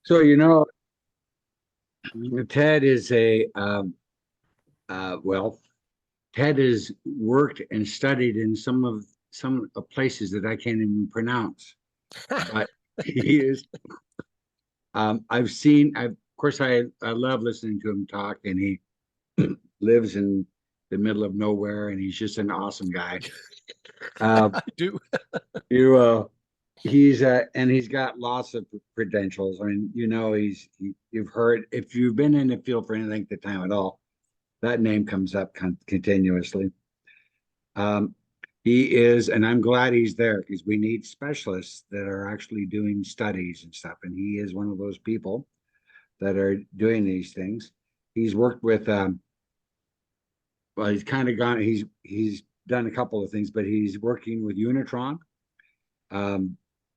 So, Ted is well, Ted has worked and studied in some places that I can't even pronounce, but he is, of course, I love listening to him talk, and he lives in the middle of nowhere, and he's just an awesome guy. I do. You, and he's got lots of credentials. I mean, you've heard, if you've been in the field for any length of time at all, that name comes up continuously. He is, and I'm glad he's there because we need specialists that are actually doing studies and stuff. And he is one of those people that are doing these things. He's worked with, well, he's kind of gone, he's done a couple of things, but he's working with Unitron.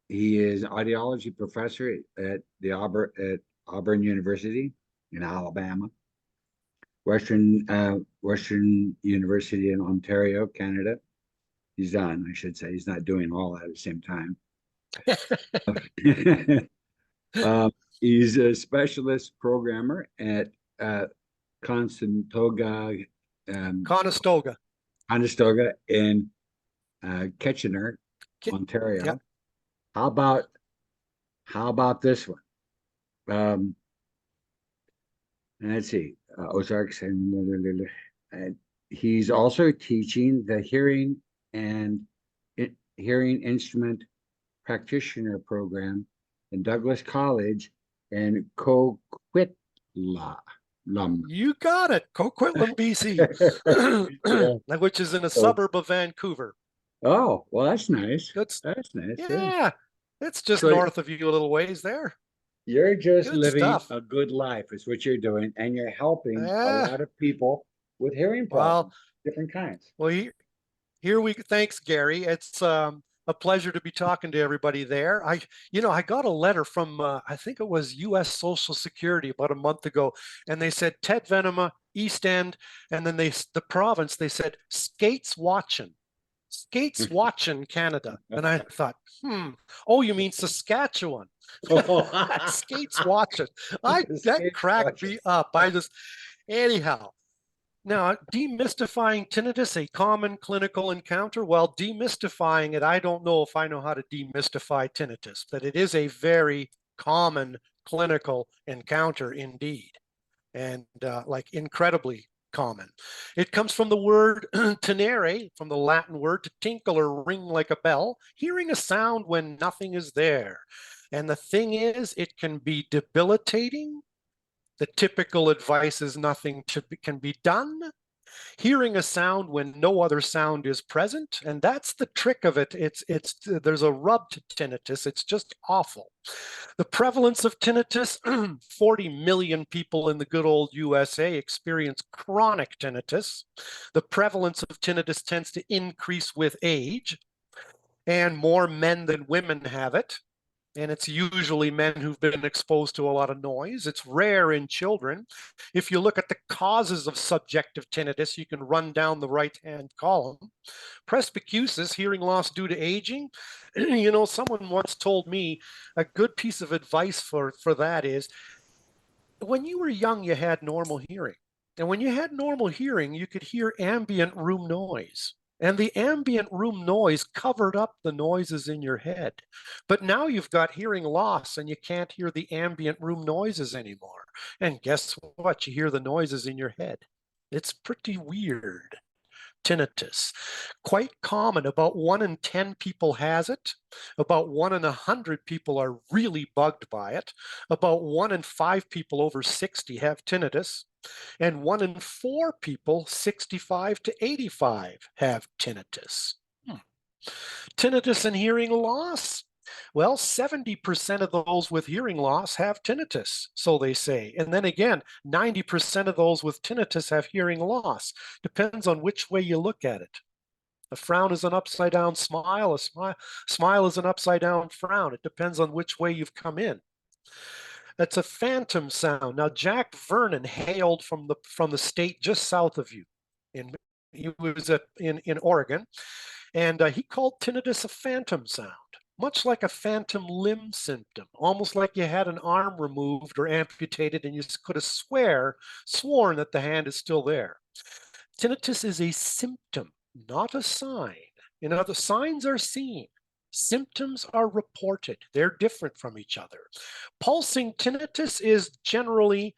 He is audiology professor at Auburn University in Alabama, Western University in Ontario, Canada. He's done, I should say. He's not doing all that at the same time. He's a specialist programmer at Conestoga in Kitchener, Ontario. Yep. How about this one? Let's see. Ozarks, and he's also teaching the hearing instrument practitioner program in Douglas College in Coquitlam. You got it, Coquitlam, BC, which is in a suburb of Vancouver. Oh, well, that's nice. That's nice. Yeah, it's just north of you a little ways there. You're just living a good life is what you're doing, and you're helping a lot of people with hearing problems, different kinds. Well, thanks, Gary. It's a pleasure to be talking to everybody there. I got a letter from, I think it was U.S. Social Security about a month ago, and they said, Ted Venema, East End, and then the province, they said, Skates watching Canada. And I thought, oh, you mean Saskatchewan? Skates watching. That cracked me up. Anyhow. Now, demystifying tinnitus, a common clinical encounter. Well, demystifying it, I don't know if I know how to demystify tinnitus, but it is a very common clinical encounter indeed, and incredibly common. It comes from the word tenere, from the Latin word to tinkle or ring like a bell, hearing a sound when nothing is there. And the thing is, it can be debilitating. The typical advice is nothing can be done. Hearing a sound when no other sound is present, and that's the trick of it. There's a rub to tinnitus. It's just awful. The prevalence of tinnitus: 40 million people in the good old USA experience chronic tinnitus. The prevalence of tinnitus tends to increase with age, and more men than women have it. And it's usually men who've been exposed to a lot of noise. It's rare in children. If you look at the causes of subjective tinnitus, you can run down the right-hand column. Presbycusis, hearing loss due to aging. Someone once told me a good piece of advice for that is, when you were young, you had normal hearing. And when you had normal hearing, you could hear ambient room noise. And the ambient room noise covered up the noises in your head. But now you've got hearing loss and you can't hear the ambient room noises anymore. And guess what? You hear the noises in your head. It's pretty weird. Tinnitus. Quite common. About 1 in 10 people has it. About 1 in 100 people are really bugged by it. About 1 in 5 people over 60 have tinnitus. And 1 in 4 people, 65 to 85, have tinnitus. Tinnitus and hearing loss. Well, 70% of those with hearing loss have tinnitus, so they say. And then again, 90% of those with tinnitus have hearing loss. Depends on which way you look at it. A frown is an upside down smile. A smile is an upside down frown. It depends on which way you've come in. That's a phantom sound. Now, Jack Vernon hailed from the state just south of you. He was in Oregon, and he called tinnitus a phantom sound. much like a phantom limb symptom, almost like you had an arm removed or amputated and you could have sworn that the hand is still there. Tinnitus is a symptom, not a sign. In other, signs are seen. Symptoms are reported. They're different from each other. Pulsing tinnitus is generally,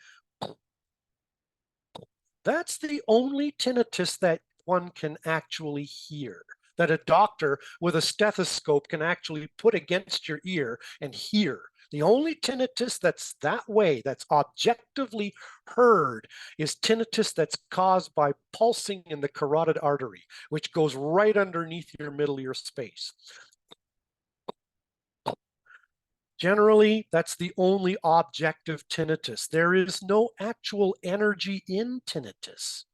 that's the only tinnitus that one can actually hear, that a doctor with a stethoscope can actually put against your ear and hear. The only tinnitus that's that way, that's objectively heard, is tinnitus that's caused by pulsing in the carotid artery, which goes right underneath your middle ear space. Generally, that's the only objective tinnitus. There is no actual energy in tinnitus.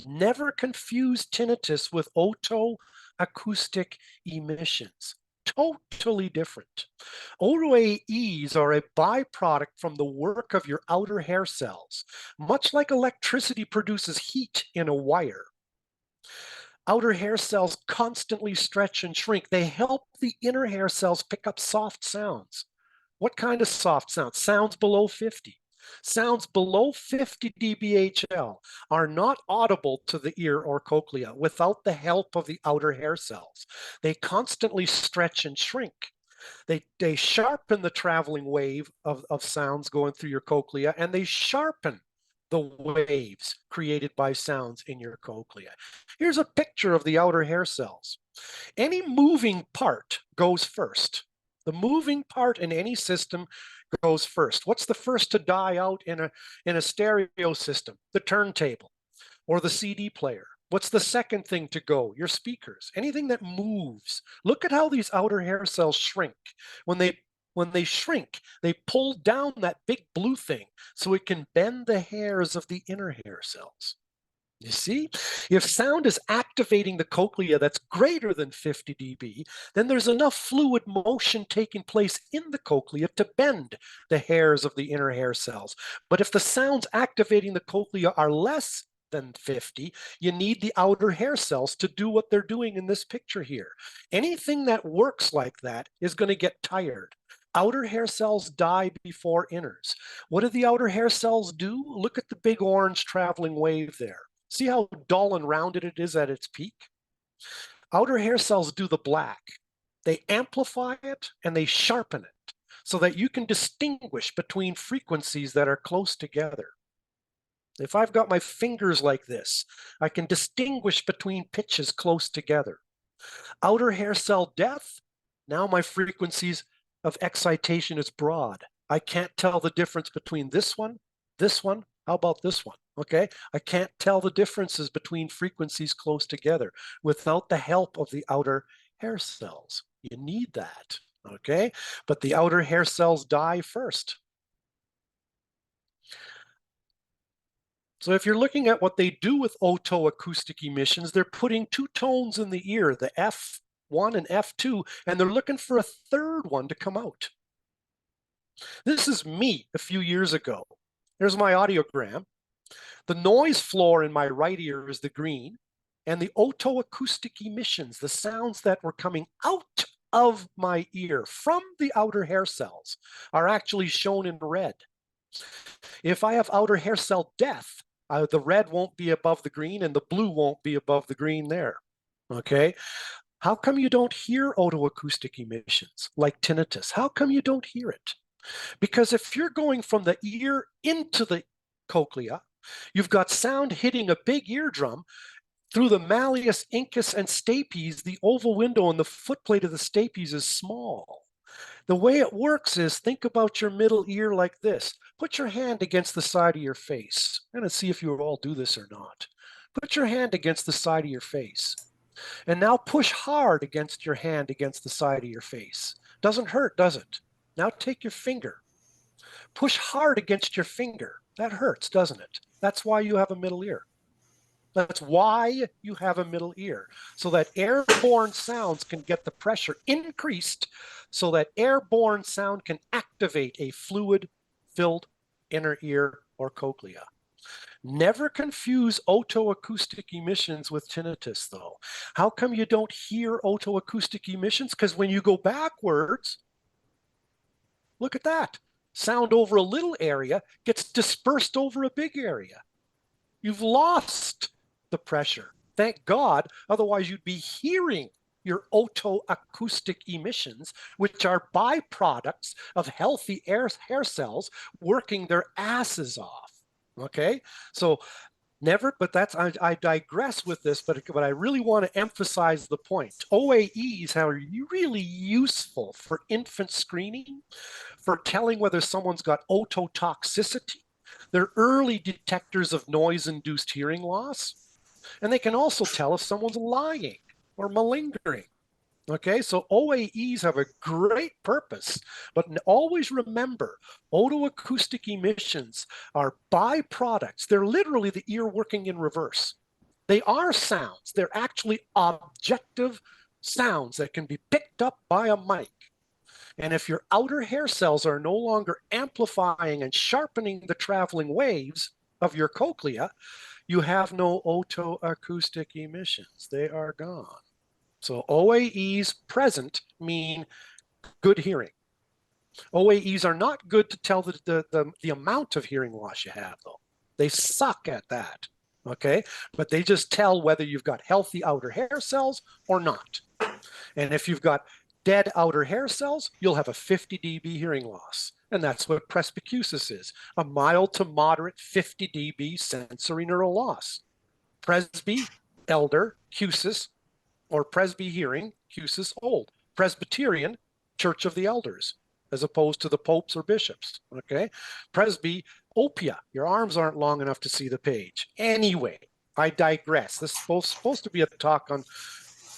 Never confuse tinnitus with otoacoustic emissions. Totally different. OAEs are a byproduct from the work of your outer hair cells, much like electricity produces heat in a wire. Outer hair cells constantly stretch and shrink. They help the inner hair cells pick up soft sounds. What kind of soft sounds? Sounds below 50. Sounds below 50 dBHL are not audible to the ear or cochlea without the help of the outer hair cells. They constantly stretch and shrink. They sharpen the traveling wave of sounds going through your cochlea, and they sharpen the waves created by sounds in your cochlea. Here's a picture of the outer hair cells. Any moving part goes first. The moving part in any system goes first. What's the first to die out in a stereo system? The turntable or the CD player. What's the second thing to go? Your speakers. Anything that moves. Look at how these outer hair cells shrink. When they shrink, they pull down that big blue thing so it can bend the hairs of the inner hair cells. You see, if sound is activating the cochlea that's greater than 50 dB, then there's enough fluid motion taking place in the cochlea to bend the hairs of the inner hair cells. But if the sounds activating the cochlea are less than 50, you need the outer hair cells to do what they're doing in this picture here. Anything that works like that is going to get tired. Outer hair cells die before inners. What do the outer hair cells do? Look at the big orange traveling wave there. See how dull and rounded it is at its peak? Outer hair cells do the black. They amplify it and they sharpen it so that you can distinguish between frequencies that are close together. If I've got my fingers like this, I can distinguish between pitches close together. Outer hair cell death, now my frequencies of excitation is broad. I can't tell the difference between this one, how about this one? Okay, I can't tell the differences between frequencies close together without the help of the outer hair cells. You need that, okay? But the outer hair cells die first. So if you're looking at what they do with otoacoustic emissions, they're putting two tones in the ear, the F1 and F2, and they're looking for a third one to come out. This is me a few years ago. Here's my audiogram. The noise floor in my right ear is the green, and the otoacoustic emissions, the sounds that were coming out of my ear from the outer hair cells, are actually shown in red. If I have outer hair cell death, the red won't be above the green and the blue won't be above the green there, okay? How come you don't hear otoacoustic emissions like tinnitus? How come you don't hear it? Because if you're going from the ear into the cochlea, you've got sound hitting a big eardrum through the malleus, incus, and stapes. The oval window on the footplate of the stapes is small. The way it works is, think about your middle ear like this. Put your hand against the side of your face. I'm going to see if you all do this or not. Put your hand against the side of your face. And now push hard against your hand against the side of your face. Doesn't hurt, does it? Now take your finger. Push hard against your finger. That hurts, doesn't it? That's why you have a middle ear. That's why you have a middle ear, so that airborne sounds can get the pressure increased, so that airborne sound can activate a fluid-filled inner ear or cochlea. Never confuse otoacoustic emissions with tinnitus, though. How come you don't hear otoacoustic emissions? Because when you go backwards, look at that. Sound over a little area gets dispersed over a big area. You've lost the pressure. Thank God, otherwise you'd be hearing your otoacoustic emissions, which are byproducts of healthy hair cells working their asses off. Okay, so never, but that's, I digress with this, but I really want to emphasize the point. OAEs are really useful for infant screening, for telling whether someone's got ototoxicity. They're early detectors of noise-induced hearing loss, and they can also tell if someone's lying or malingering. Okay, so OAEs have a great purpose, but always remember, otoacoustic emissions are byproducts. They're literally the ear working in reverse. They are sounds. They're actually objective sounds that can be picked up by a mic. And if your outer hair cells are no longer amplifying and sharpening the traveling waves of your cochlea, you have no otoacoustic emissions. They are gone. So OAEs present mean good hearing. OAEs are not good to tell the amount of hearing loss you have, though. They suck at that, okay? But they just tell whether you've got healthy outer hair cells or not. And if you've got dead outer hair cells, you'll have a 50 dB hearing loss. And that's what presbycusis is, a mild to moderate 50 dB sensory neural loss. Presby, elder, cusis, or presby hearing, cusis old. Presbyterian, church of the elders, as opposed to the popes or bishops, okay? Presby, opia, your arms aren't long enough to see the page. Anyway, I digress. This is supposed to be a talk on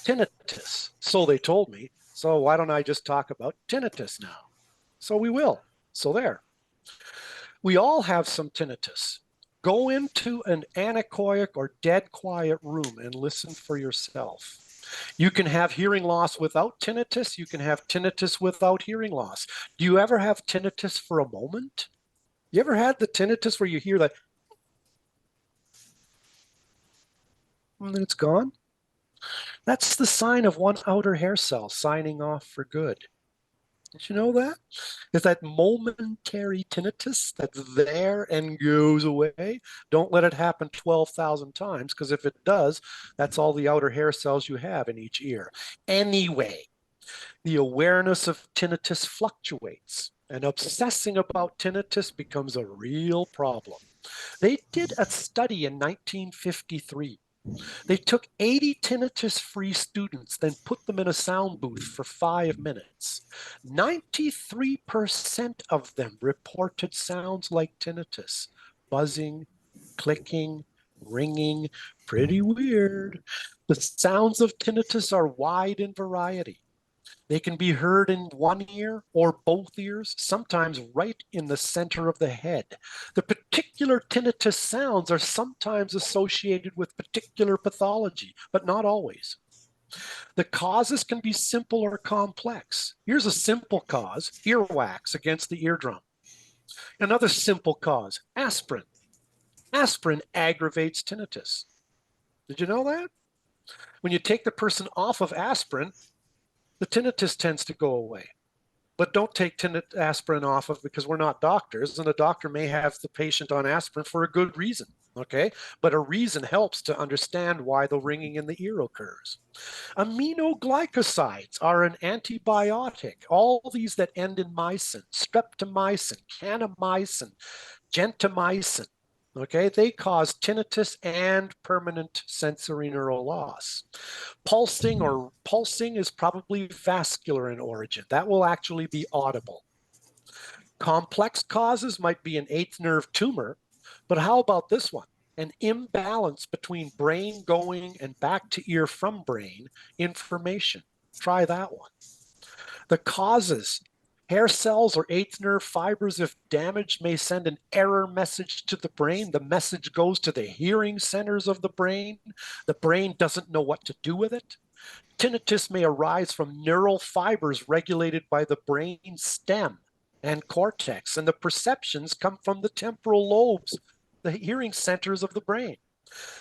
tinnitus, so they told me. So why don't I just talk about tinnitus now? So we will. So there. We all have some tinnitus. Go into an anechoic or dead quiet room and listen for yourself. You can have hearing loss without tinnitus. You can have tinnitus without hearing loss. Do you ever have tinnitus for a moment? You ever had the tinnitus where you hear that and then it's gone? That's the sign of one outer hair cell signing off for good. Did you know that? Is that momentary tinnitus that's there and goes away? Don't let it happen 12,000 times, because if it does, that's all the outer hair cells you have in each ear. Anyway, the awareness of tinnitus fluctuates, and obsessing about tinnitus becomes a real problem. They did a study in 1953. They took 80 tinnitus-free students, then put them in a sound booth for 5 minutes. 93% of them reported sounds like tinnitus, buzzing, clicking, ringing, pretty weird. The sounds of tinnitus are wide in variety. They can be heard in one ear or both ears, sometimes right in the center of the head. The particular tinnitus sounds are sometimes associated with particular pathology, but not always. The causes can be simple or complex. Here's a simple cause, earwax against the eardrum. Another simple cause, aspirin. Aspirin aggravates tinnitus. Did you know that? When you take the person off of aspirin, the tinnitus tends to go away. But don't take aspirin off of, because we're not doctors, and a doctor may have the patient on aspirin for a good reason, okay? But a reason helps to understand why the ringing in the ear occurs. Aminoglycosides are an antibiotic. All these that end in mycin, streptomycin, kanamycin, gentamicin, okay, they cause tinnitus and permanent sensory neural loss. Pulsing is probably vascular in origin. That will actually be audible. Complex causes might be an eighth nerve tumor, but how about this one? An imbalance between brain going and back to ear from brain information. Try that one. The causes, hair cells or eighth nerve fibers, if damaged, may send an error message to the brain. The message goes to the hearing centers of the brain. The brain doesn't know what to do with it. Tinnitus may arise from neural fibers regulated by the brain stem and cortex, and the perceptions come from the temporal lobes the hearing centers of the brain.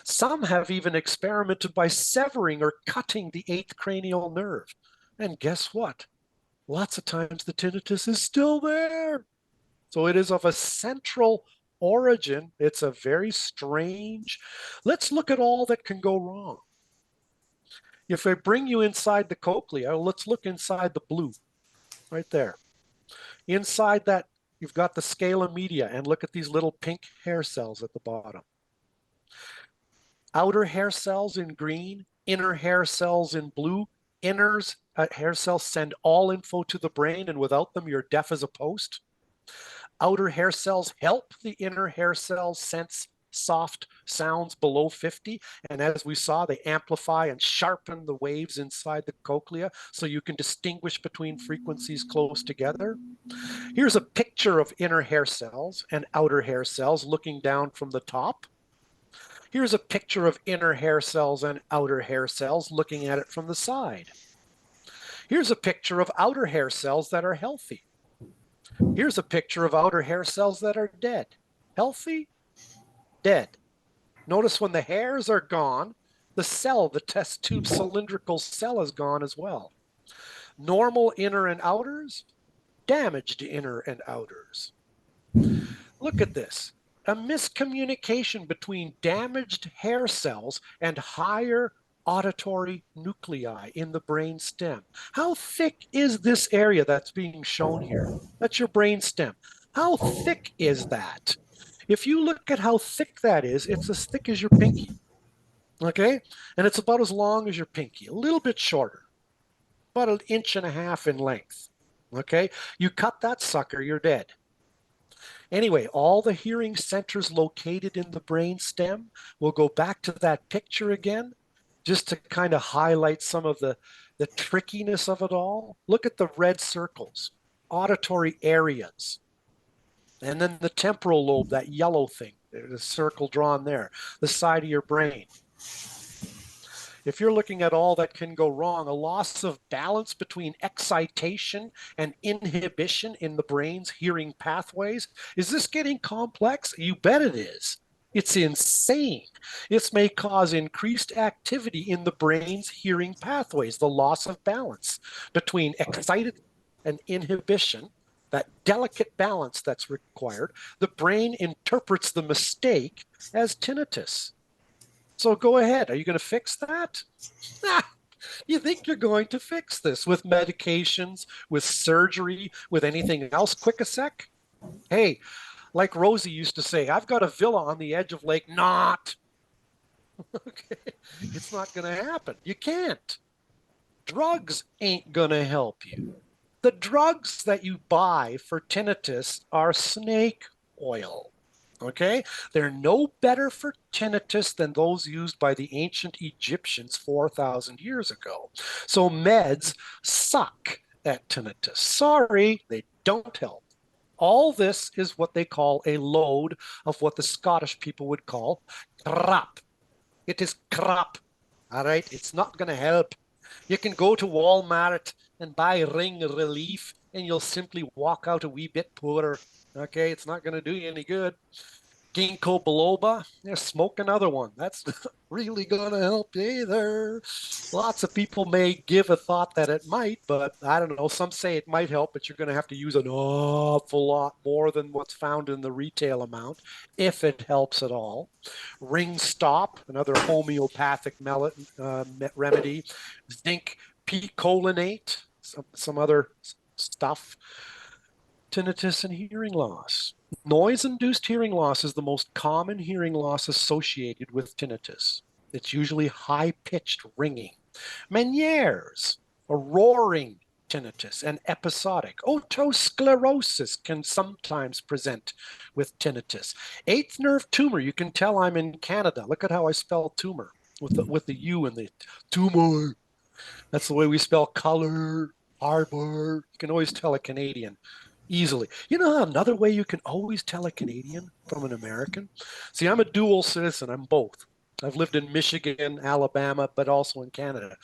Some have even experimented by severing or cutting the 8th cranial nerve. And guess what? Lots of times the tinnitus is still there. So it is of a central origin. It's a very strange. Let's look at all that can go wrong. If I bring you inside the cochlea, let's look inside the blue, right there. Inside that, you've got the scala media, and look at these little pink hair cells at the bottom. Outer hair cells in green, inner hair cells in blue. Inners hair cells send all info to the brain, and without them, you're deaf as a post. Outer hair cells help the inner hair cells sense soft sounds below 50. And as we saw, they amplify and sharpen the waves inside the cochlea so you can distinguish between frequencies close together. Here's a picture of inner hair cells and outer hair cells looking down from the top. Here's a picture of inner hair cells and outer hair cells looking at it from the side. Here's a picture of outer hair cells that are healthy. Here's a picture of outer hair cells that are dead. Healthy, dead. Notice when the hairs are gone, the cell, the test tube cylindrical cell is gone as well. Normal inner and outers, damaged inner and outers. Look at this. A miscommunication between damaged hair cells and higher auditory nuclei in the brain stem. How thick is this area that's being shown here? That's your brain stem. How thick is that? If you look at how thick that is, it's as thick as your pinky, okay? And it's about as long as your pinky, a little bit shorter, about 1.5 inches in length, okay? You cut that sucker, you're dead. Anyway, all the hearing centers located in the brain stem, we'll go back to that picture again, just to kind of highlight some of the trickiness of it all. Look at the red circles, auditory areas. And then the temporal lobe, that yellow thing, there's a circle drawn there, the side of your brain. If you're looking at all that can go wrong, a loss of balance between excitation and inhibition in the brain's hearing pathways. Is this getting complex? You bet it is. It's insane. This may cause increased activity in the brain's hearing pathways, the loss of balance between excited and inhibition, that delicate balance that's required. The brain interprets the mistake as tinnitus. So go ahead. Are you going to fix that? You think you're going to fix this with medications, with surgery, with anything else? Quick a sec. Hey, like Rosie used to say, I've got a villa on the edge of Lake Knot. Okay, it's not going to happen. You can't. Drugs ain't going to help you. The drugs that you buy for tinnitus are snake oil. Okay, they're no better for tinnitus than those used by the ancient Egyptians 4,000 years ago. So meds suck at tinnitus. Sorry, they don't help. All this is what they call a load of what the Scottish people would call crap. It is crap. All right, it's not going to help. You can go to Walmart and buy ring relief, and you'll simply walk out a wee bit poorer. Okay, it's not going to do you any good. Ginkgo biloba, smoke another one. That's not really going to help either. Lots of people may give a thought that it might, but I don't know. Some say it might help, but you're going to have to use an awful lot more than what's found in the retail amount, if it helps at all. Ring stop, another homeopathic remedy. Zinc picolinate, some other stuff. Tinnitus and hearing loss. Noise-induced hearing loss is the most common hearing loss associated with tinnitus. It's usually high-pitched ringing. Meniere's, a roaring tinnitus, and episodic. Otosclerosis can sometimes present with tinnitus. Eighth nerve tumor, you can tell I'm in Canada. Look at how I spell tumor with the U and the tumor. That's the way we spell color, harbor. You can always tell a Canadian easily. You know another way you can always tell a Canadian from an American? See, I'm a dual citizen. I'm both. I've lived in Michigan, Alabama, but also in Canada.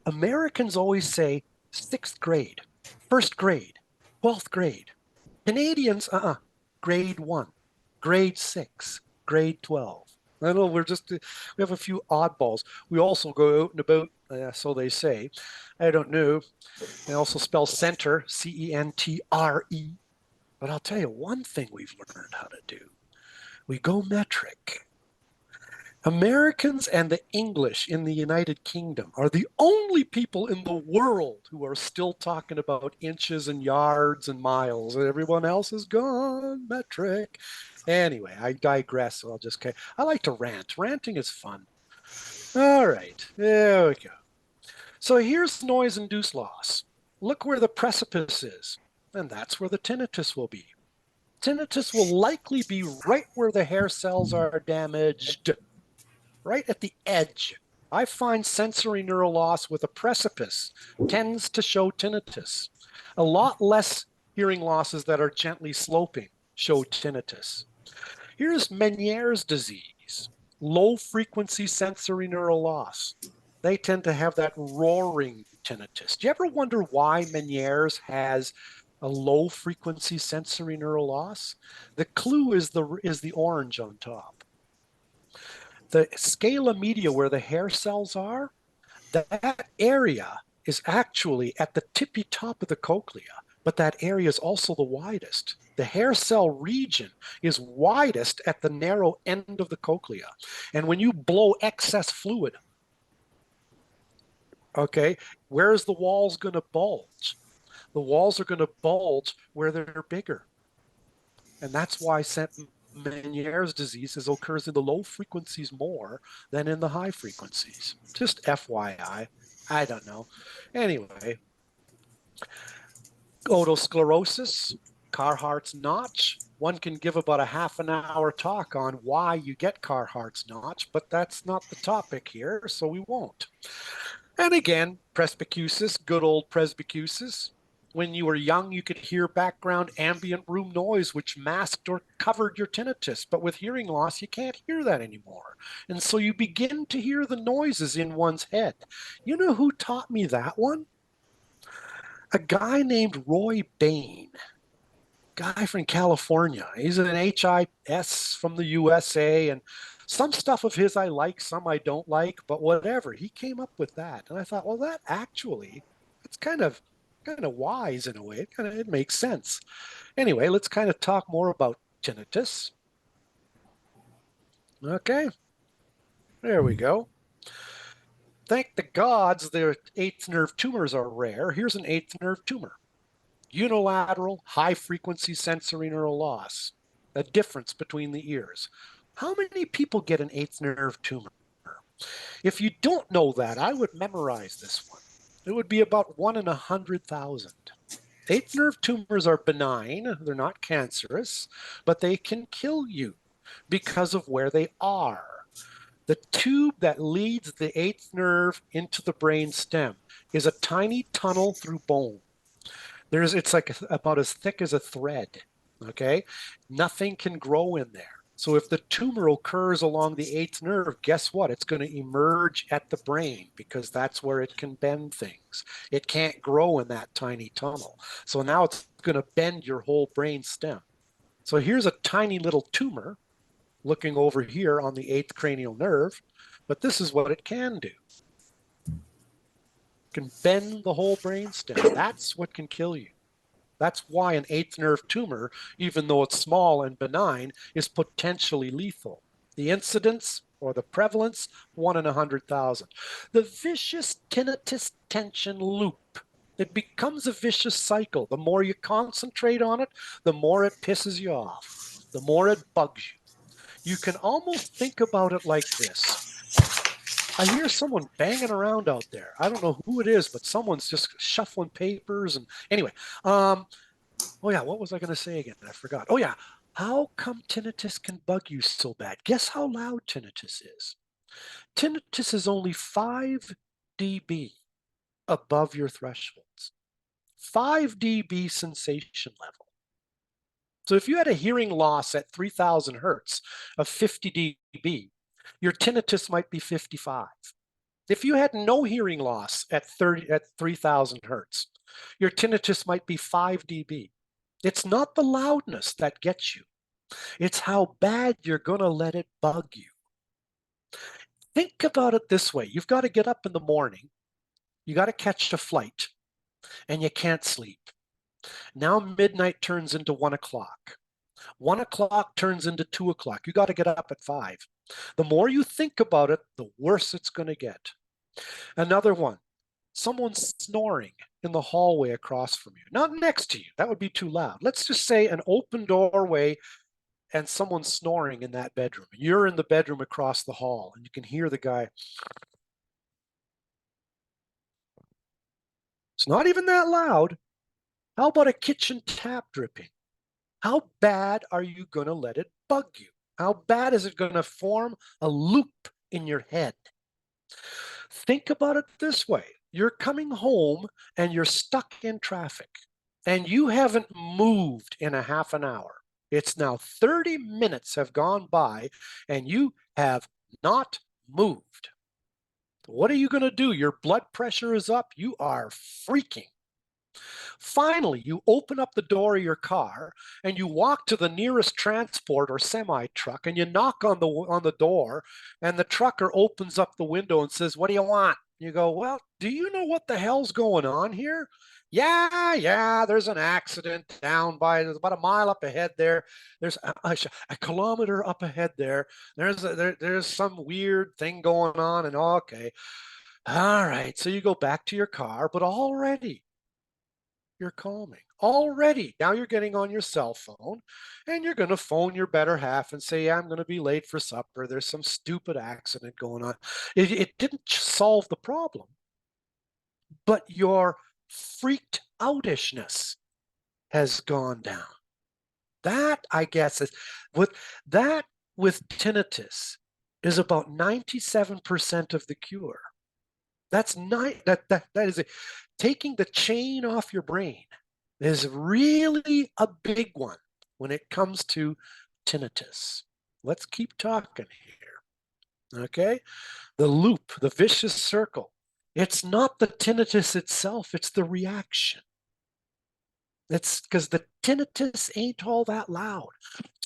Americans always say 6th grade, 1st grade, 12th grade. Canadians, grade 1, grade 6, grade 12. I know we have a few oddballs. We also go out and about, so they say. I don't know. They also spell center, C-E-N-T-R-E. But I'll tell you one thing we've learned how to do. We go metric. Americans and the English in the United Kingdom are the only people in the world who are still talking about inches and yards and miles. Everyone else is gone metric. Anyway, I digress. So I like to rant. Ranting is fun. All right, there we go. So here's noise-induced loss. Look where the precipice is, and that's where the tinnitus will be. Tinnitus will likely be right where the hair cells are damaged, right at the edge. I find sensory neural loss with a precipice tends to show tinnitus. A lot less hearing losses that are gently sloping show tinnitus. Here's Meniere's disease, low frequency sensory neural loss. They tend to have that roaring tinnitus. Do you ever wonder why Meniere's has a low frequency sensory neural loss? The clue is the orange on top. The scala media where the hair cells are, that area is actually at the tippy top of the cochlea, but that area is also the widest. The hair cell region is widest at the narrow end of the cochlea. And when you blow excess fluid, okay, where's the walls going to bulge? The walls are going to bulge where they're bigger. And that's why Meniere's disease occurs in the low frequencies more than in the high frequencies. Just FYI. I don't know. Anyway, otosclerosis, Carhart's notch. One can give about a half an hour talk on why you get Carhart's notch, but that's not the topic here, so we won't. And again, presbycusis, good old presbycusis. When you were young, you could hear background ambient room noise, which masked or covered your tinnitus. But with hearing loss, you can't hear that anymore. And so you begin to hear the noises in one's head. You know who taught me that one? A guy named Roy Bain, guy from California. He's an HIS from the USA, and some stuff of his I like, some I don't like, but whatever. He came up with that. And I thought, well, that actually, it's kind of wise in a way. It makes sense. Anyway, let's kind of talk more about tinnitus. Okay, there we go. Thank the gods their eighth nerve tumors are rare. Here's an eighth nerve tumor. Unilateral, high-frequency sensory neural loss. A difference between the ears. How many people get an eighth nerve tumor? If you don't know that, I would memorize this one. It would be about 1 in 100,000. Eighth nerve tumors are benign. They're not cancerous, but they can kill you because of where they are. The tube that leads the eighth nerve into the brain stem is a tiny tunnel through bone. It's like about as thick as a thread, okay? Nothing can grow in there. So if the tumor occurs along the eighth nerve, guess what? It's going to emerge at the brain because that's where it can bend things. It can't grow in that tiny tunnel. So now it's going to bend your whole brain stem. So here's a tiny little tumor looking over here on the eighth cranial nerve, but this is what it can do. It can bend the whole brain stem. That's what can kill you. That's why an eighth nerve tumor, even though it's small and benign, is potentially lethal. The incidence or the prevalence, 1 in 100,000. The vicious tinnitus tension loop. It becomes a vicious cycle. The more you concentrate on it, the more it pisses you off, the more it bugs you. You can almost think about it like this. I hear someone banging around out there. I don't know who it is, but someone's just shuffling papers. And anyway, oh yeah, what was I going to say again? I forgot. Oh yeah, how come tinnitus can bug you so bad? Guess how loud tinnitus is? Tinnitus is only 5 dB above your thresholds. 5 dB sensation level. So if you had a hearing loss at 3,000 hertz of 50 dB, your tinnitus might be 55. If you had no hearing loss at 3,000 hertz, your tinnitus might be 5 dB. It's not the loudness that gets you. It's how bad you're going to let it bug you. Think about it this way. You've got to get up in the morning. You got to catch a flight and you can't sleep. Now midnight turns into 1 o'clock. 1 o'clock turns into 2 o'clock. You got to get up at 5. The more you think about it, the worse it's going to get. Another one, someone's snoring in the hallway across from you, not next to you. That would be too loud. Let's just say an open doorway and someone's snoring in that bedroom. You're in the bedroom across the hall and you can hear the guy. It's not even that loud. How about a kitchen tap dripping? How bad are you going to let it bug you? How bad is it going to form a loop in your head? Think about it this way. You're coming home and you're stuck in traffic and you haven't moved in a half an hour. It's now 30 minutes have gone by and you have not moved. What are you going to do? Your blood pressure is up. You are freaking. Finally, you open up the door of your car and you walk to the nearest transport or semi truck and you knock on the door and the trucker opens up the window and says, "What do you want?" You go, "Well, do you know what the hell's going on here?" Yeah, there's an accident down by, there's about a mile up ahead there. There's a kilometer up ahead there. There's some weird thing going on, and okay. All right, so you go back to your car, but already you're calming. Already, now you're getting on your cell phone and you're going to phone your better half and say, "Yeah, I'm going to be late for supper. There's some stupid accident going on." It didn't solve the problem, but your freaked outishness has gone down. That, I guess, is with that with tinnitus is about 97% of the cure. That's not that is it. Taking the chain off your brain is really a big one when it comes to tinnitus. Let's keep talking here. Okay? The loop, the vicious circle. It's not the tinnitus itself, it's the reaction. It's because the tinnitus ain't all that loud.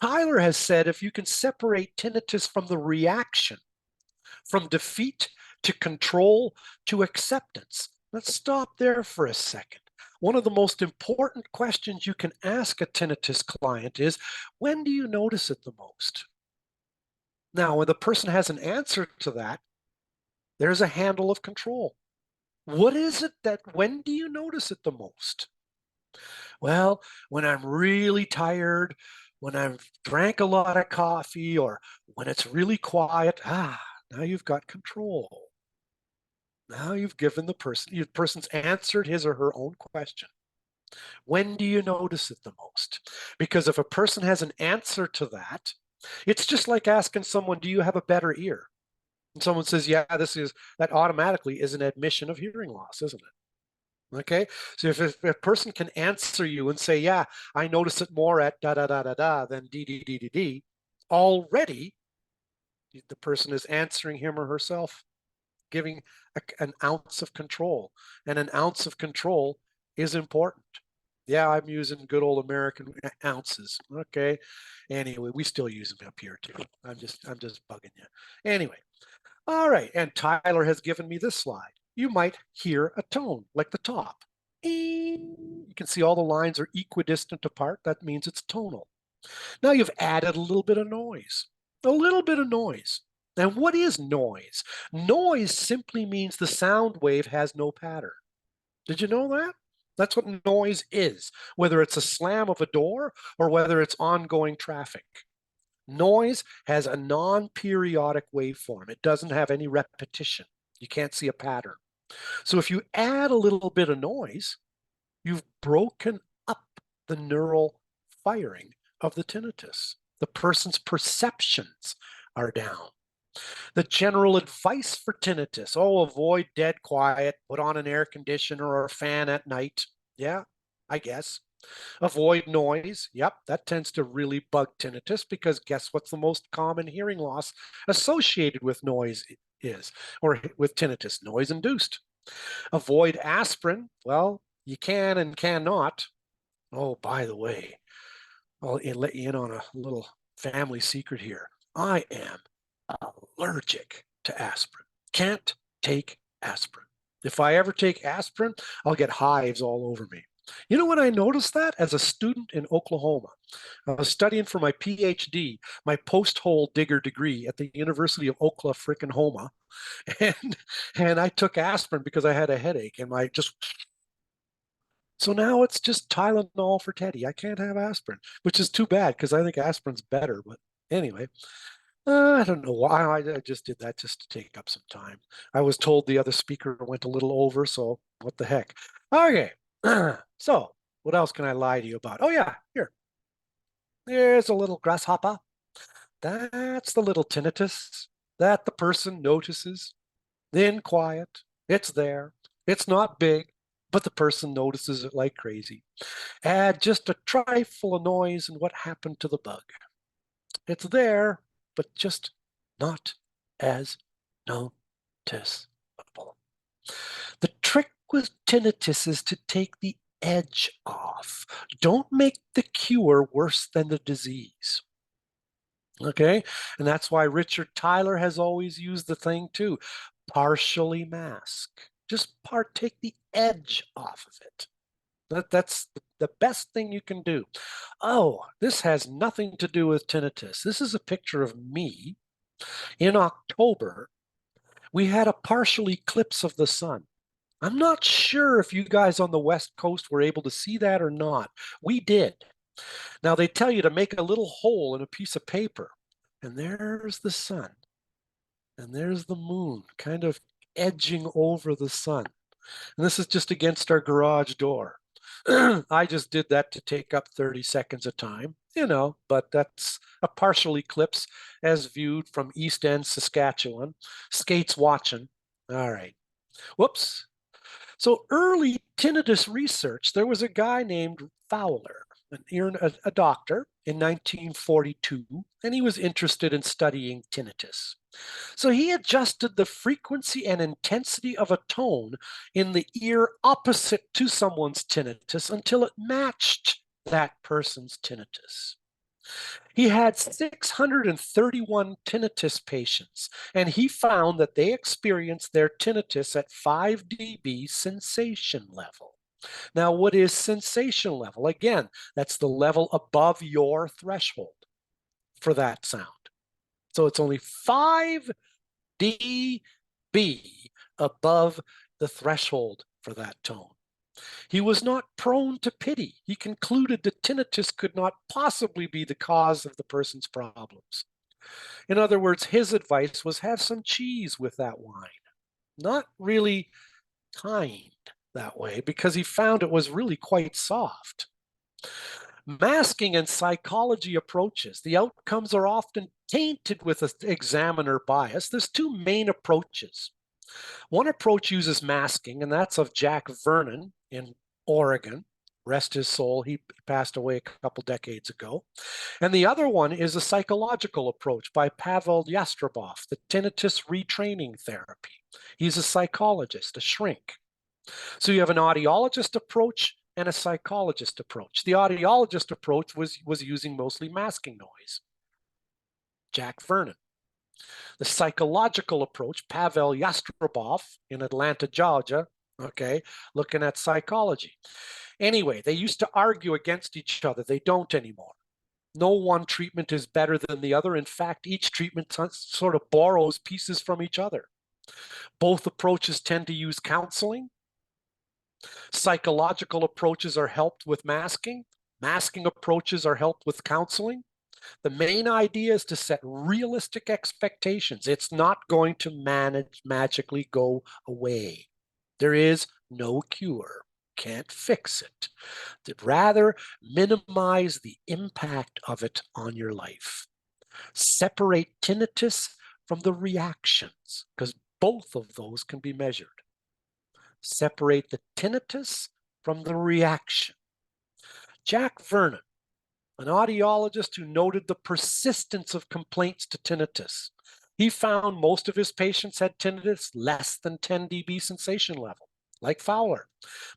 Tyler has said if you can separate tinnitus from the reaction, from defeat to control to acceptance. Let's stop there for a second. One of the most important questions you can ask a tinnitus client is, when do you notice it the most? Now, when the person has an answer to that, there's a handle of control. What is it that, when do you notice it the most? Well, when I'm really tired, when I've drank a lot of coffee, or when it's really quiet. Now you've got control. Now you've given the person's answered his or her own question. When do you notice it the most? Because if a person has an answer to that, it's just like asking someone, "Do you have a better ear?" And someone says, "Yeah, that automatically is an admission of hearing loss, isn't it? Okay. So if a person can answer you and say, "Yeah, I notice it more at da da da da da than d d d d d," already the person is answering him or herself, giving an ounce of control. And an ounce of control is important. Yeah, I'm using good old American ounces. Okay. Anyway, we still use them up here too. I'm just bugging you. Anyway. All right. And Tyler has given me this slide. You might hear a tone like the top. You can see all the lines are equidistant apart. That means it's tonal. Now you've added a little bit of noise. A little bit of noise. And what is noise? Noise simply means the sound wave has no pattern. Did you know that? That's what noise is, whether it's a slam of a door or whether it's ongoing traffic. Noise has a non-periodic waveform. It doesn't have any repetition. You can't see a pattern. So if you add a little bit of noise, you've broken up the neural firing of the tinnitus. The person's perceptions are down. The general advice for tinnitus: avoid dead quiet, put on an air conditioner or a fan at night. Yeah, I guess. Avoid noise. Yep, that tends to really bug tinnitus, because guess what's the most common hearing loss associated with noise is, or with tinnitus? Noise induced. Avoid aspirin. Well, you can and cannot. Oh, by the way, I'll let you in on a little family secret here. I am allergic to aspirin. Can't take aspirin. If I ever take aspirin, I'll get hives all over me. You know when I noticed that? As a student in Oklahoma. I was studying for my PhD, my post-hole digger degree at the University of Oklahoma, and and I took aspirin because I had a headache, and my just so now it's just Tylenol for Teddy. I can't have aspirin, which is too bad because I think aspirin's better. But anyway, I don't know why I just did that just to take up some time. I was told the other speaker went a little over, so what the heck? Okay, so what else can I lie to you about? Oh yeah, here. There's a little grasshopper. That's the little tinnitus that the person notices. Then quiet. It's there. It's not big, but the person notices it like crazy. Add just a trifle of noise and what happened to the bug? It's there, but just not as noticeable. The trick with tinnitus is to take the edge off. Don't make the cure worse than the disease. Okay, and that's why Richard Tyler has always used the thing too. Partially mask. Just take the edge off of it. That's the best thing you can do. Oh, this has nothing to do with tinnitus. This is a picture of me in October. We had a partial eclipse of the sun. I'm not sure if you guys on the West Coast were able to see that or not. We did. Now, they tell you to make a little hole in a piece of paper, and there's the sun, and there's the moon kind of edging over the sun. And this is just against our garage door. I just did that to take up 30 seconds of time, but that's a partial eclipse as viewed from East End, Saskatchewan. Skates watching. All right. Whoops. So early tinnitus research, there was a guy named Fowler, a doctor in 1942, and he was interested in studying tinnitus. So he adjusted the frequency and intensity of a tone in the ear opposite to someone's tinnitus until it matched that person's tinnitus. He had 631 tinnitus patients, and he found that they experienced their tinnitus at 5 dB sensation level. Now, what is sensation level? Again, that's the level above your threshold for that sound. So it's only 5 dB above the threshold for that tone. He was not prone to pity. He concluded that tinnitus could not possibly be the cause of the person's problems. In other words, his advice was have some cheese with that wine. Not really kind that way because he found it was really quite soft. Masking and psychology approaches. The outcomes are often tainted with an examiner bias. There's two main approaches. One approach uses masking, and that's of Jack Vernon in Oregon. Rest his soul, he passed away a couple decades ago. And the other one is a psychological approach by Pavel Yastrebov, the tinnitus retraining therapy. He's a psychologist, a shrink. So you have an audiologist approach and a psychologist approach. The audiologist approach was using mostly masking noise. Jack Vernon. The psychological approach, Pavel Yastrebov in Atlanta, Georgia, okay, looking at psychology. Anyway, they used to argue against each other. They don't anymore. No one treatment is better than the other. In fact, each treatment sort of borrows pieces from each other. Both approaches tend to use counseling. Psychological approaches are helped with masking. Masking approaches are helped with counseling. The main idea is to set realistic expectations. It's not going to magically go away. There is no cure. Can't fix it. Rather, minimize the impact of it on your life. Separate tinnitus from the reactions, because both of those can be measured. Separate the tinnitus from the reaction. Jack Vernon, an audiologist who noted the persistence of complaints to tinnitus. He found most of his patients had tinnitus less than 10 dB sensation level, like Fowler.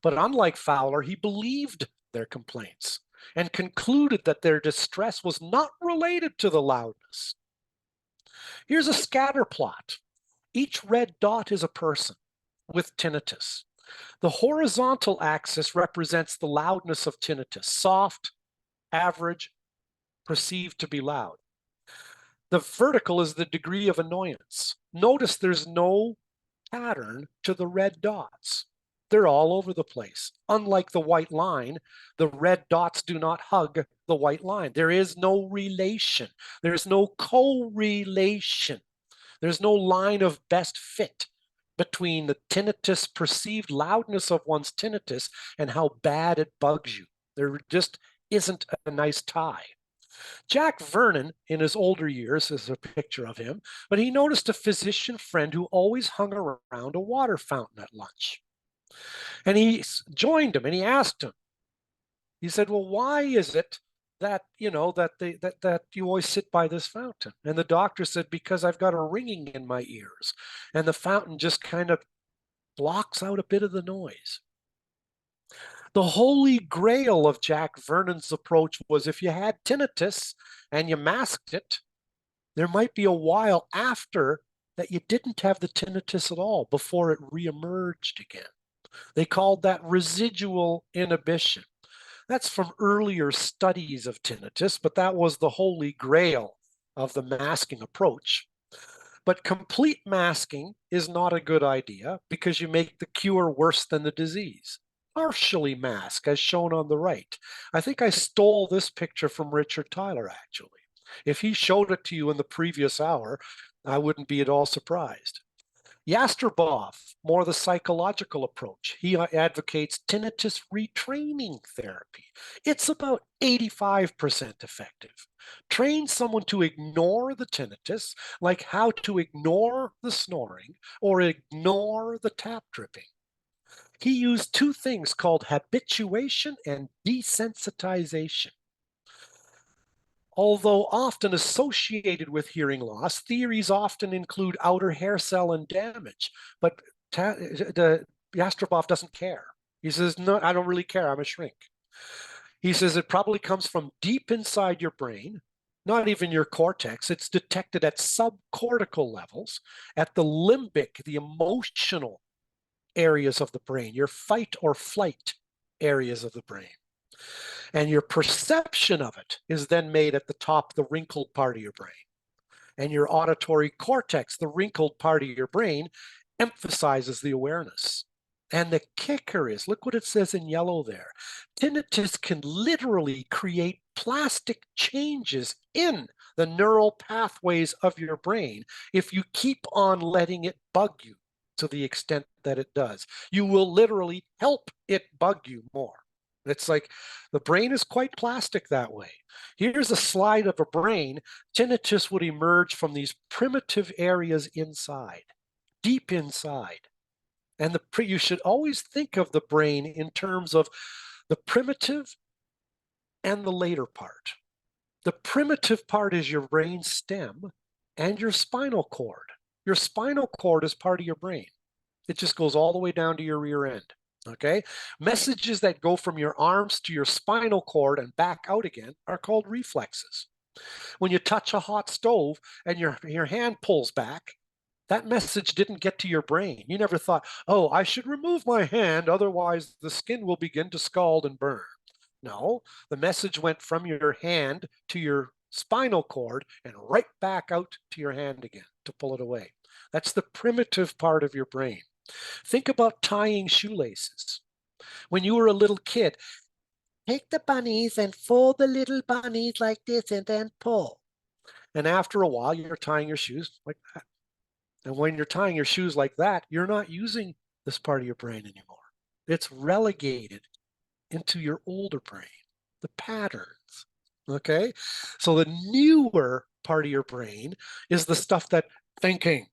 But unlike Fowler, he believed their complaints. and concluded that their distress was not related to the loudness. Here's a scatter plot. Each red dot is a person with tinnitus. The horizontal axis represents the loudness of tinnitus, soft, average, perceived to be loud. The vertical is the degree of annoyance. Notice there's no pattern to the red dots. They're all over the place. Unlike the white line, the red dots do not hug the white line. There is no relation. There's no correlation. There's no line of best fit between the tinnitus, perceived loudness of one's tinnitus, and how bad it bugs you. There just isn't a nice tie. Jack Vernon, in his older years, is a picture of him, but he noticed a physician friend who always hung around a water fountain at lunch. And he joined him and he asked him, he said, well, why is it that, that you always sit by this fountain? And the doctor said, because I've got a ringing in my ears and the fountain just kind of blocks out a bit of the noise. The holy grail of Jack Vernon's approach was if you had tinnitus and you masked it, there might be a while after that you didn't have the tinnitus at all before it reemerged again. They called that residual inhibition. That's from earlier studies of tinnitus, but that was the holy grail of the masking approach. But complete masking is not a good idea because you make the cure worse than the disease. Partially mask, as shown on the right. I think I stole this picture from Richard Tyler, actually. If he showed it to you in the previous hour, I wouldn't be at all surprised. Yastreboff, more the psychological approach. He advocates tinnitus retraining therapy. It's about 85% effective. Train someone to ignore the tinnitus, like how to ignore the snoring or ignore the tap dripping. He used two things called habituation and desensitization. Although often associated with hearing loss, theories often include outer hair cell and damage, but Yastreboff doesn't care. He says, no, I don't really care, I'm a shrink. He says it probably comes from deep inside your brain, not even your cortex. It's detected at subcortical levels, at the limbic, the emotional areas of the brain, your fight or flight areas of the brain. And your perception of it is then made at the top, the wrinkled part of your brain. And your auditory cortex, the wrinkled part of your brain, emphasizes the awareness. And the kicker is, look what it says in yellow there. Tinnitus can literally create plastic changes in the neural pathways of your brain if you keep on letting it bug you to the extent that it does. You will literally help it bug you more. It's like the brain is quite plastic that way. Here's a slide of a brain. Tinnitus would emerge from these primitive areas inside, deep inside. And you should always think of the brain in terms of the primitive and the later part. The primitive part is your brain stem and your spinal cord. Your spinal cord is part of your brain. It just goes all the way down to your rear end. Okay, messages that go from your arms to your spinal cord and back out again are called reflexes. When you touch a hot stove and your hand pulls back, that message didn't get to your brain. You never thought, oh, I should remove my hand, otherwise the skin will begin to scald and burn. No, the message went from your hand to your spinal cord and right back out to your hand again to pull it away. That's the primitive part of your brain. Think about tying shoelaces. When you were a little kid, take the bunnies and fold the little bunnies like this and then pull. And after a while, you're tying your shoes like that. And when you're tying your shoes like that, you're not using this part of your brain anymore. It's relegated into your older brain, the patterns. Okay? So the newer part of your brain is the stuff that thinking,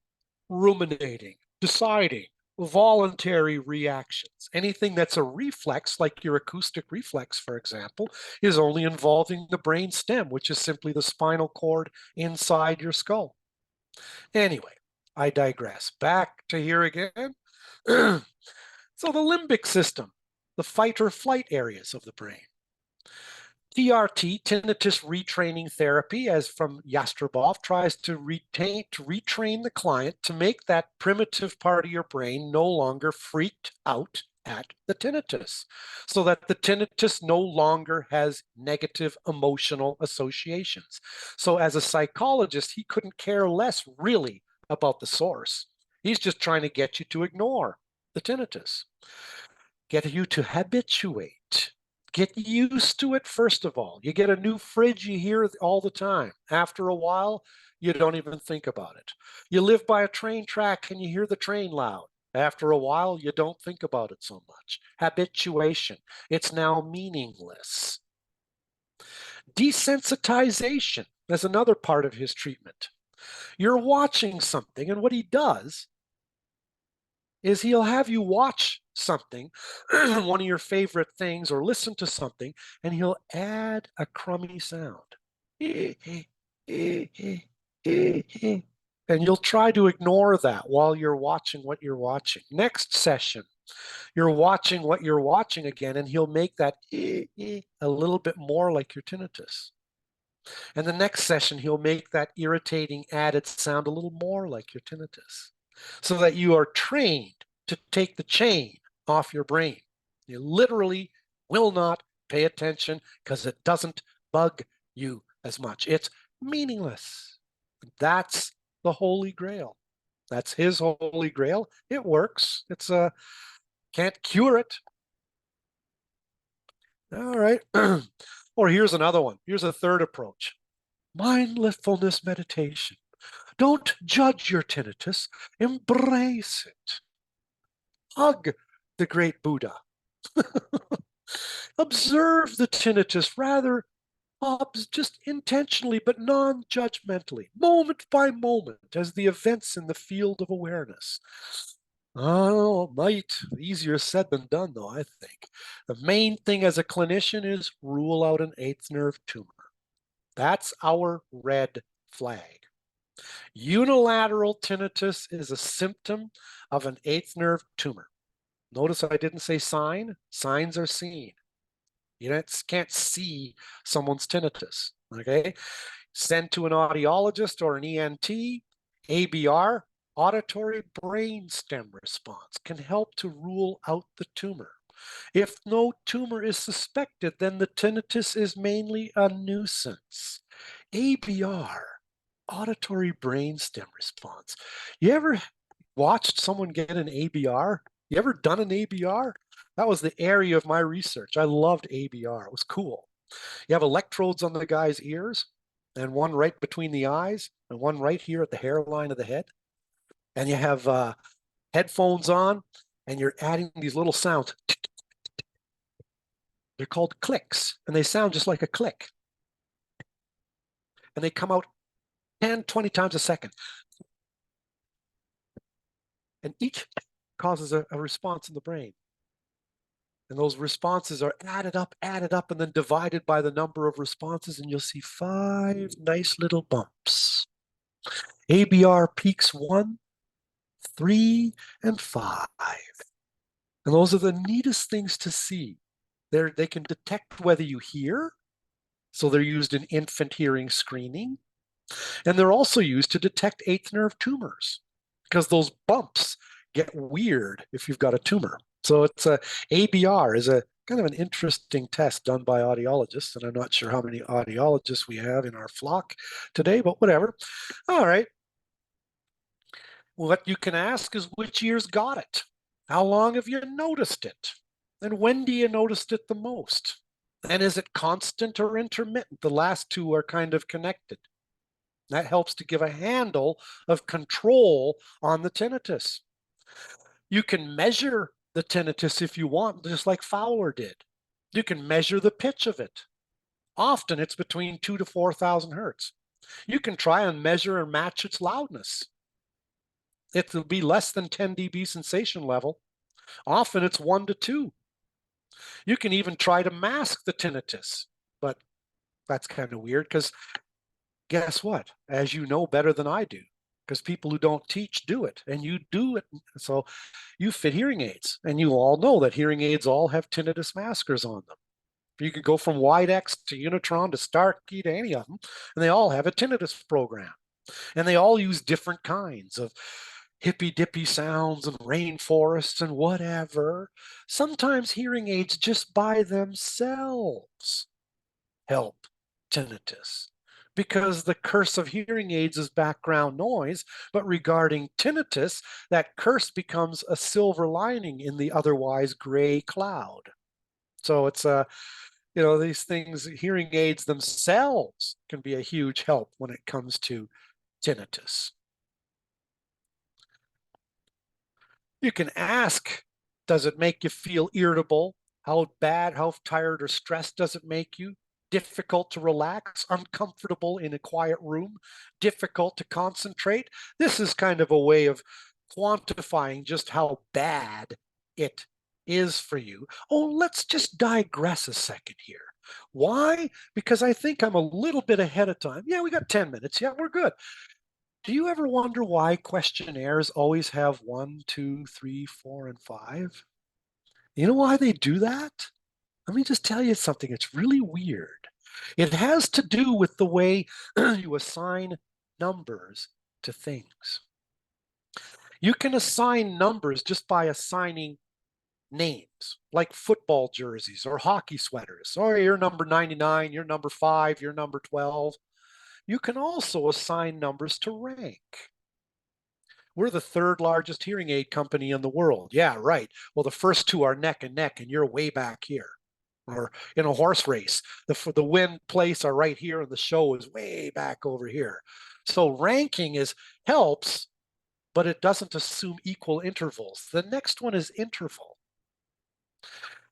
ruminating, deciding, voluntary reactions. Anything that's a reflex, like your acoustic reflex, for example, is only involving the brain stem, which is simply the spinal cord inside your skull. Anyway, I digress. Back to here again. So the limbic system, the fight or flight areas of the brain. TRT, tinnitus retraining therapy, as from Yastrobov, tries to retrain the client to make that primitive part of your brain no longer freaked out at the tinnitus, so that the tinnitus no longer has negative emotional associations. So as a psychologist, he couldn't care less really about the source. He's just trying to get you to ignore the tinnitus, get you to habituate. Get used to it, first of all. You get a new fridge, you hear it all the time. After a while, you don't even think about it. You live by a train track and you hear the train loud. After a while, you don't think about it so much. Habituation. It's now meaningless. Desensitization is another part of his treatment. You're watching something, and what he does is he'll have you watch something, one of your favorite things, or listen to something, and he'll add a crummy sound. And you'll try to ignore that while you're watching what you're watching. Next session, you're watching what you're watching again, and he'll make that a little bit more like your tinnitus. And the next session, he'll make that irritating added sound a little more like your tinnitus, so that you are trained to take the chain off your brain. You literally will not pay attention because it doesn't bug you as much. It's meaningless. That's the Holy Grail. That's his Holy Grail. It works. It's can't cure it. All right. Or here's another one. Here's a third approach. Mindfulness meditation. Don't judge your tinnitus, embrace it. Hug the great Buddha. Observe the tinnitus rather just intentionally but non-judgmentally, moment by moment, as the events in the field of awareness. Oh, might easier said than done, though, I think. The main thing as a clinician is rule out an eighth nerve tumor. That's our red flag. Unilateral tinnitus is a symptom of an eighth nerve tumor. Notice I didn't say sign. Signs are seen. You can't see someone's tinnitus, okay? Send to an audiologist or an ENT. ABR, auditory brainstem response, can help to rule out the tumor. If no tumor is suspected, then the tinnitus is mainly a nuisance. ABR, auditory brainstem response. You ever watched someone get an ABR? You ever done an ABR? That was the area of my research. I loved ABR. It was cool. You have electrodes on the guy's ears, and one right between the eyes, and one right here at the hairline of the head. And you have headphones on, and you're adding these little sounds. They're called clicks, and they sound just like a click. And they come out 10, 20 times a second. And each causes a response in the brain. And those responses are added up, and then divided by the number of responses, and you'll see 5 nice little bumps. ABR peaks 1, 3, and 5. And those are the neatest things to see. They can detect whether you hear, so they're used in infant hearing screening. And they're also used to detect eighth nerve tumors, because those bumps get weird if you've got a tumor. So it's ABR is a kind of an interesting test done by audiologists, and I'm not sure how many audiologists we have in our flock today, but whatever. All right. What you can ask is, which ear's got it? How long have you noticed it? And when do you notice it the most? And is it constant or intermittent? The last two are kind of connected. That helps to give a handle of control on the tinnitus. You can measure the tinnitus if you want, just like Fowler did. You can measure the pitch of it. Often it's between 2,000 to 4,000 hertz. You can try and measure and match its loudness. It will be less than 10 dB sensation level. Often it's 1 to 2. You can even try to mask the tinnitus, but that's kind of weird, because guess what? As you know better than I do, because people who don't teach do it, and you do it. So you fit hearing aids, and you all know that hearing aids all have tinnitus maskers on them. You could go from Widex to Unitron to Starkey to any of them, and they all have a tinnitus program. And they all use different kinds of hippy dippy sounds and rainforests and whatever. Sometimes hearing aids just by themselves help tinnitus, because the curse of hearing aids is background noise. But regarding tinnitus, that curse becomes a silver lining in the otherwise gray cloud. So it's these things, hearing aids themselves can be a huge help when it comes to tinnitus. You can ask, does it make you feel irritable? How bad, how tired or stressed does it make you? Difficult to relax, uncomfortable in a quiet room, difficult to concentrate? This is kind of a way of quantifying just how bad it is for you. Oh, let's just digress a second here. Why? Because I think I'm a little bit ahead of time. Yeah, we got 10 minutes. Yeah, we're good. Do you ever wonder why questionnaires always have 1, 2, 3, 4, and 5? You know why they do that? Let me just tell you something. It's really weird. It has to do with the way you assign numbers to things. You can assign numbers just by assigning names, like football jerseys or hockey sweaters. Oh, you're number 99, you're number 5, you're number 12. You can also assign numbers to rank. We're the third largest hearing aid company in the world. Yeah, right. Well, the first two are neck and neck, and you're way back here. Or in a horse race, the win place are right here, and the show is way back over here. So ranking helps, but it doesn't assume equal intervals. The next one is interval.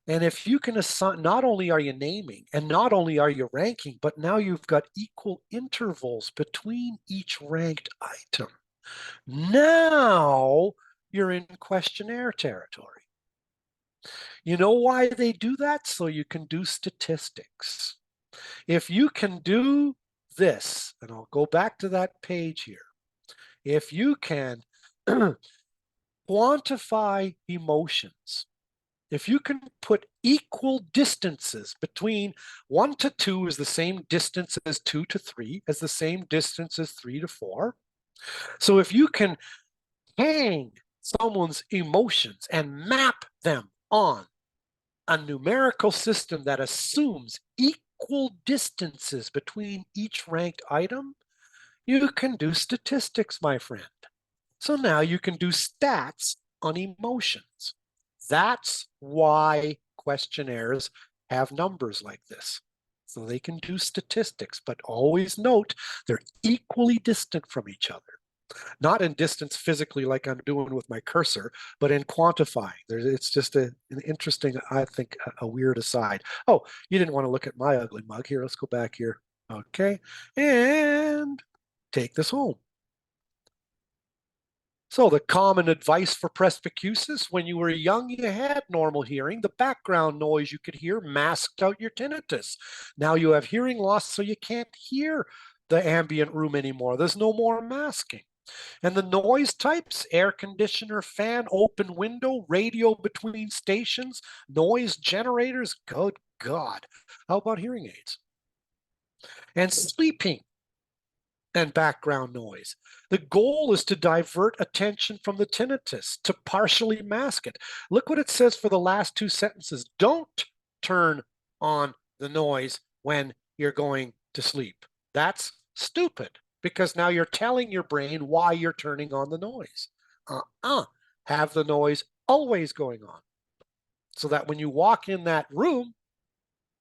And if you can assign, not only are you naming and not only are you ranking, but now you've got equal intervals between each ranked item. Now you're in questionnaire territory. You know why they do that? So you can do statistics. If you can do this, and I'll go back to that page here. If you can quantify emotions, if you can put equal distances between 1 to 2 is the same distance as 2 to 3, as the same distance as 3 to 4. So if you can hang someone's emotions and map them on a numerical system that assumes equal distances between each ranked item, you can do statistics, my friend. So now you can do stats on emotions. That's why questionnaires have numbers like this. So they can do statistics, but always note they're equally distant from each other. Not in distance physically like I'm doing with my cursor, but in quantifying. It's just an interesting, I think, a weird aside. Oh, you didn't want to look at my ugly mug. Here, let's go back here. Okay, and take this home. So the common advice for presbycusis: when you were young, you had normal hearing. The background noise you could hear masked out your tinnitus. Now you have hearing loss, so you can't hear the ambient room anymore. There's no more masking. And the noise types: air conditioner, fan, open window, radio between stations, noise generators. Good God. How about hearing aids? And sleeping and background noise. The goal is to divert attention from the tinnitus, to partially mask it. Look what it says for the last two sentences. Don't turn on the noise when you're going to sleep. That's stupid, because now you're telling your brain why you're turning on the noise. Have the noise always going on, so that when you walk in that room,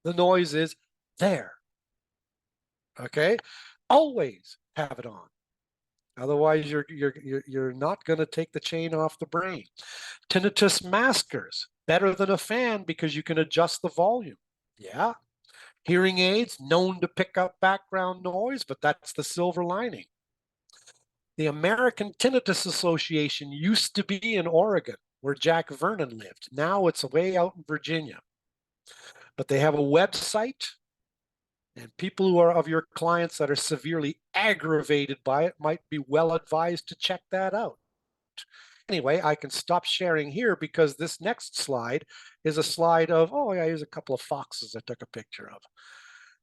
the noise is there. Okay? Always have it on. Otherwise, you're not going to take the chain off the brain. Tinnitus maskers, better than a fan because you can adjust the volume. Yeah. Hearing aids, known to pick up background noise, but that's the silver lining. The American Tinnitus Association used to be in Oregon, where Jack Vernon lived. Now it's way out in Virginia. But they have a website, and people who are of your clients that are severely aggravated by it might be well advised to check that out. Anyway, I can stop sharing here because this next slide is a slide of, oh yeah, here's a couple of foxes I took a picture of.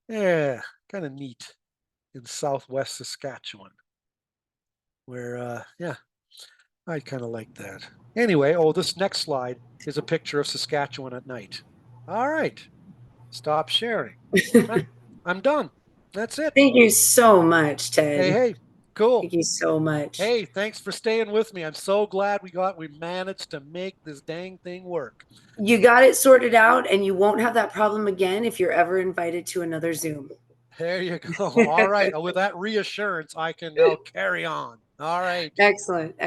Yeah, kind of neat in Southwest Saskatchewan, where, yeah, I kind of like that. Anyway, oh, this next slide is a picture of Saskatchewan at night. All right, stop sharing. I'm done. That's it. Thank you so much, Ted. Hey, cool. Thank you so much. Hey, thanks for staying with me. I'm so glad we managed to make this dang thing work. You got it sorted out, and you won't have that problem again if you're ever invited to another Zoom. There you go. All right. With that reassurance, I can now carry on. All right. Excellent.